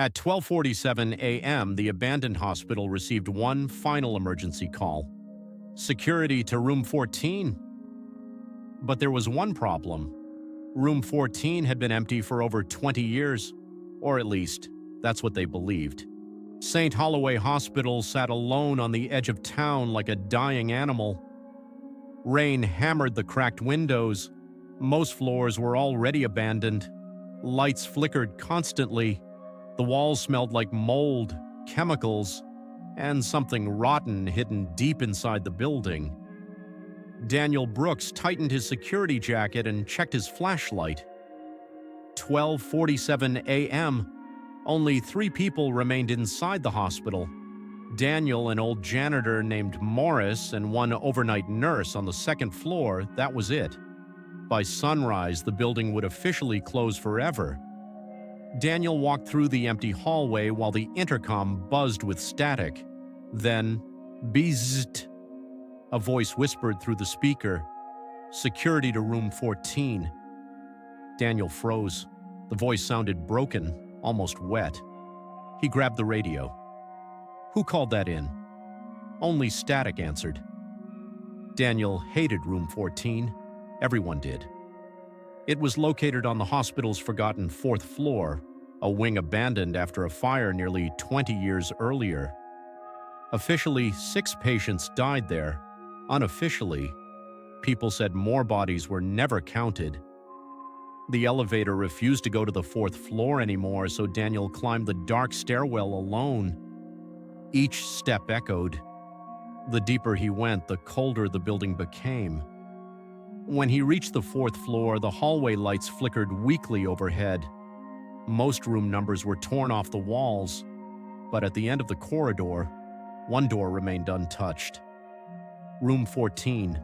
At 12:47 a.m., the abandoned hospital received one final emergency call. Security to room 14. But there was one problem. Room 14 had been empty for over 20 years, or at least, that's what they believed. St. Holloway Hospital sat alone on the edge of town like a dying animal. Rain hammered the cracked windows. Most floors were already abandoned. Lights flickered constantly. The walls smelled like mold, chemicals, and something rotten hidden deep inside the building. Daniel Brooks tightened his security jacket and checked his flashlight. 12:47 a.m. Only 3 people remained inside the hospital. Daniel, an old janitor named Morris, and one overnight nurse on the second floor. That was it. By sunrise, the building would officially close forever. Daniel walked through the empty hallway while the intercom buzzed with static. Then, bzzzt, a voice whispered through the speaker, "Security to room 14." Daniel froze. The voice sounded broken, almost wet. He grabbed the radio. Who called that in? Only static answered. Daniel hated room 14. Everyone did. It was located on the hospital's forgotten 4th floor, a wing abandoned after a fire nearly 20 years earlier. Officially, 6 patients died there. Unofficially, people said more bodies were never counted. The elevator refused to go to the 4th floor anymore, so Daniel climbed the dark stairwell alone. Each step echoed. The deeper he went, the colder the building became. When he reached the 4th floor, the hallway lights flickered weakly overhead. Most room numbers were torn off the walls, but at the end of the corridor, one door remained untouched. Room 14.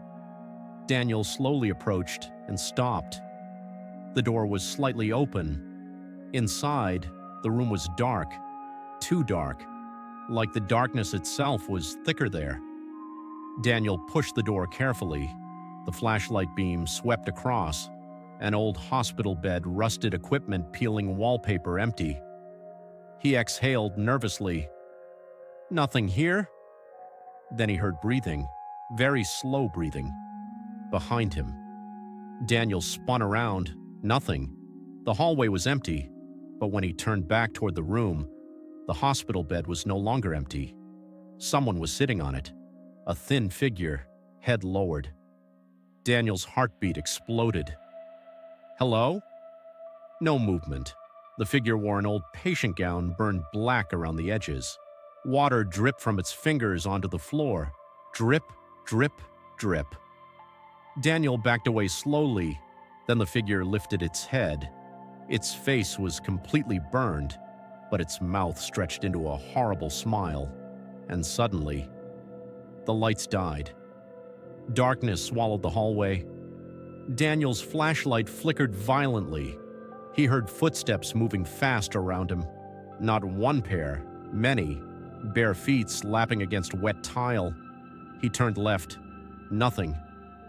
Daniel slowly approached and stopped. The door was slightly open. Inside, the room was dark, too dark, like the darkness itself was thicker there. Daniel pushed the door carefully. The flashlight beam swept across. An old hospital bed, rusted equipment, peeling wallpaper empty. He exhaled nervously. Nothing here? Then he heard breathing, very slow breathing, behind him. Daniel spun around. Nothing. The hallway was empty, but when he turned back toward the room, the hospital bed was no longer empty. Someone was sitting on it, a thin figure, head lowered. Daniel's heartbeat exploded. Hello? No movement. The figure wore an old patient gown burned black around the edges. Water dripped from its fingers onto the floor. Drip, drip, drip. Daniel backed away slowly. Then the figure lifted its head. Its face was completely burned, but its mouth stretched into a horrible smile. And suddenly, the lights died. Darkness swallowed the hallway. Daniel's flashlight flickered violently. He heard footsteps moving fast around him. Not one pair, many, bare feet slapping against wet tile. He turned left. Nothing.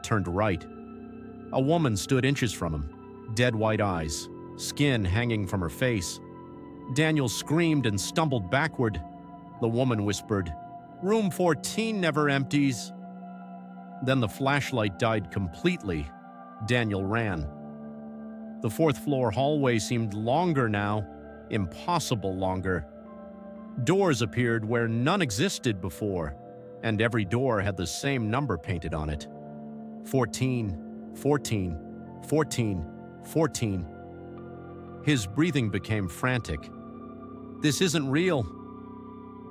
Turned right. A woman stood inches from him, dead white eyes, skin hanging from her face. Daniel screamed and stumbled backward. The woman whispered, "Room 14 never empties." Then the flashlight died completely. Daniel ran. The 4th floor hallway seemed longer now, impossible longer. Doors appeared where none existed before, and every door had the same number painted on it. 14, 14, 14, 14. His breathing became frantic. This isn't real.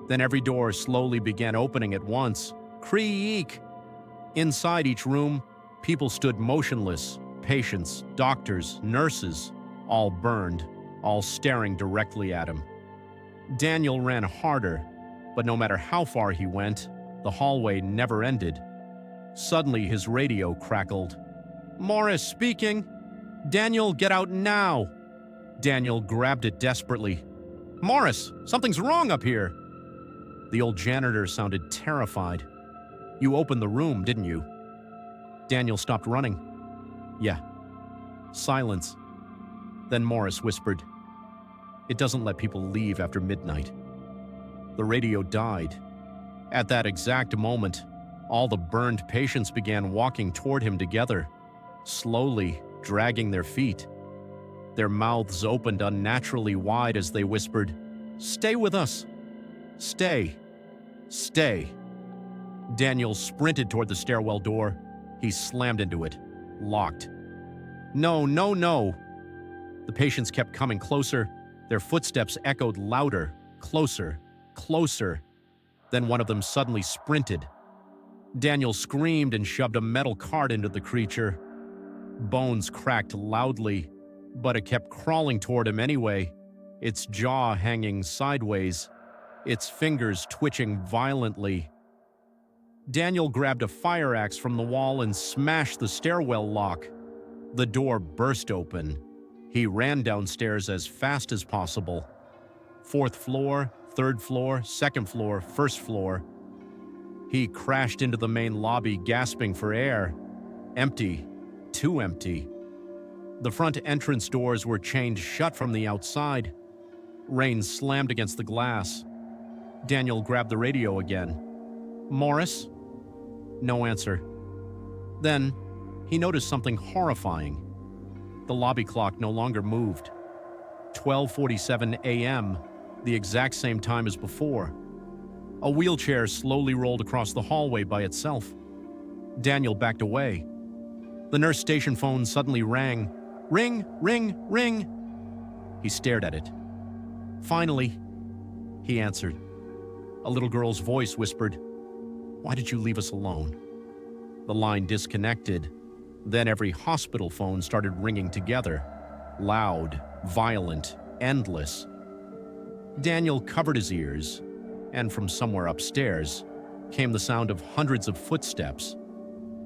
Then every door slowly began opening at once. Creak! Inside each room, people stood motionless. Patients, doctors, nurses, all burned, all staring directly at him. Daniel ran harder, but no matter how far he went, the hallway never ended. Suddenly, his radio crackled. "Morris speaking. Daniel, get out now." Daniel grabbed it desperately. "Morris, something's wrong up here." The old janitor sounded terrified. "You opened the room, didn't you?" Daniel stopped running. "Yeah." Silence. Then Morris whispered, It doesn't let people leave after midnight. The radio died. At that exact moment, all the burned patients began walking toward him together, slowly dragging their feet. Their mouths opened unnaturally wide as they whispered, "Stay with us! Stay! Stay!" Daniel sprinted toward the stairwell door. He slammed into it, locked. "No, no, no!" The patients kept coming closer. Their footsteps echoed louder, closer, closer. Then one of them suddenly sprinted. Daniel screamed and shoved a metal cart into the creature. Bones cracked loudly, but it kept crawling toward him anyway, its jaw hanging sideways, its fingers twitching violently. Daniel grabbed a fire axe from the wall and smashed the stairwell lock. The door burst open. He ran downstairs as fast as possible. 4th floor, 3rd floor, 2nd floor, 1st floor. He crashed into the main lobby, gasping for air. Empty. Too empty. The front entrance doors were chained shut from the outside. Rain slammed against the glass. Daniel grabbed the radio again. "Morris?" No answer. Then, he noticed something horrifying. The lobby clock no longer moved. 12:47 a.m., the exact same time as before. A wheelchair slowly rolled across the hallway by itself. Daniel backed away. The nurse station phone suddenly rang. "Ring, ring, ring!" He stared at it. Finally, he answered. A little girl's voice whispered, "Why did you leave us alone?" The line disconnected. Then every hospital phone started ringing together. Loud, violent, endless. Daniel covered his ears, and from somewhere upstairs came the sound of hundreds of footsteps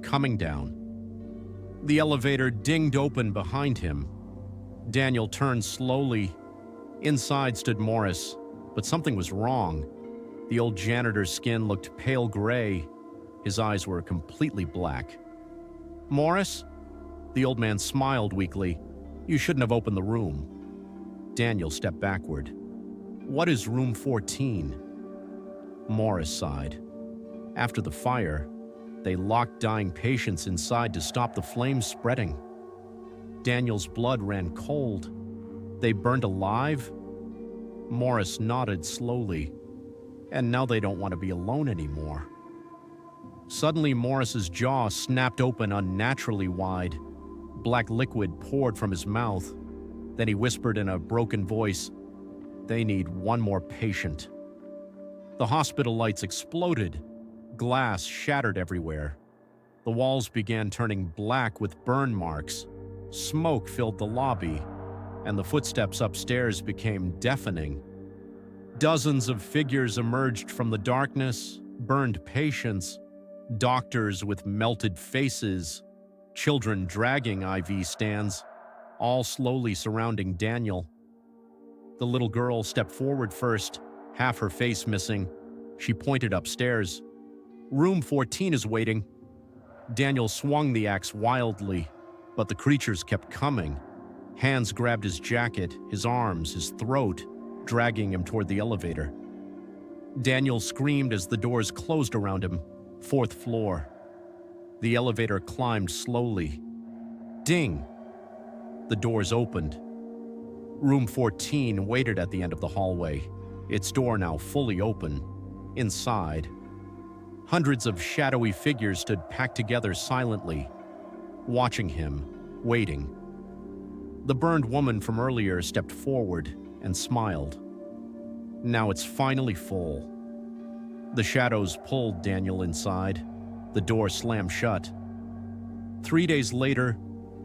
coming down. The elevator dinged open behind him. Daniel turned slowly. Inside stood Morris, but something was wrong. The old janitor's skin looked pale gray. His eyes were completely black. "Morris?" The old man smiled weakly. "You shouldn't have opened the room." Daniel stepped backward. "What is room 14? Morris sighed. After the fire, they locked dying patients inside to stop the flames spreading. Daniel's blood ran cold. They burned alive? Morris nodded slowly. And now they don't want to be alone anymore. Suddenly, Morris's jaw snapped open unnaturally wide. Black liquid poured from his mouth. Then he whispered in a broken voice, "They need one more patient." The hospital lights exploded. Glass shattered everywhere. The walls began turning black with burn marks. Smoke filled the lobby, and the footsteps upstairs became deafening. Dozens of figures emerged from the darkness, burned patients, doctors with melted faces, children dragging IV stands, all slowly surrounding Daniel. The little girl stepped forward first, half her face missing. She pointed upstairs. "Room 14 is waiting." Daniel swung the axe wildly, but the creatures kept coming. Hands grabbed his jacket, his arms, his throat, dragging him toward the elevator. Daniel screamed as the doors closed around him. 4th floor. The elevator climbed slowly. Ding! The doors opened. Room 14 waited at the end of the hallway, its door now fully open. Inside, hundreds of shadowy figures stood packed together silently, watching him, waiting. The burned woman from earlier stepped forward and smiled. Now it's finally full. The shadows pulled Daniel inside. The door slammed shut. 3 days later,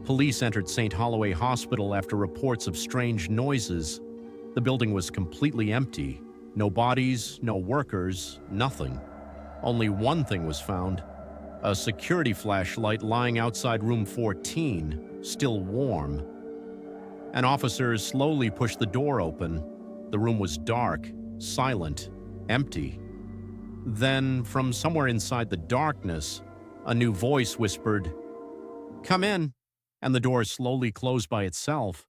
police entered St. Holloway Hospital after reports of strange noises. The building was completely empty. No bodies, no workers, nothing. Only one thing was found: a security flashlight lying outside room 14, still warm. An officer slowly pushed the door open. The room was dark, silent, empty. Then, from somewhere inside the darkness, a new voice whispered, "Come in," and the door slowly closed by itself.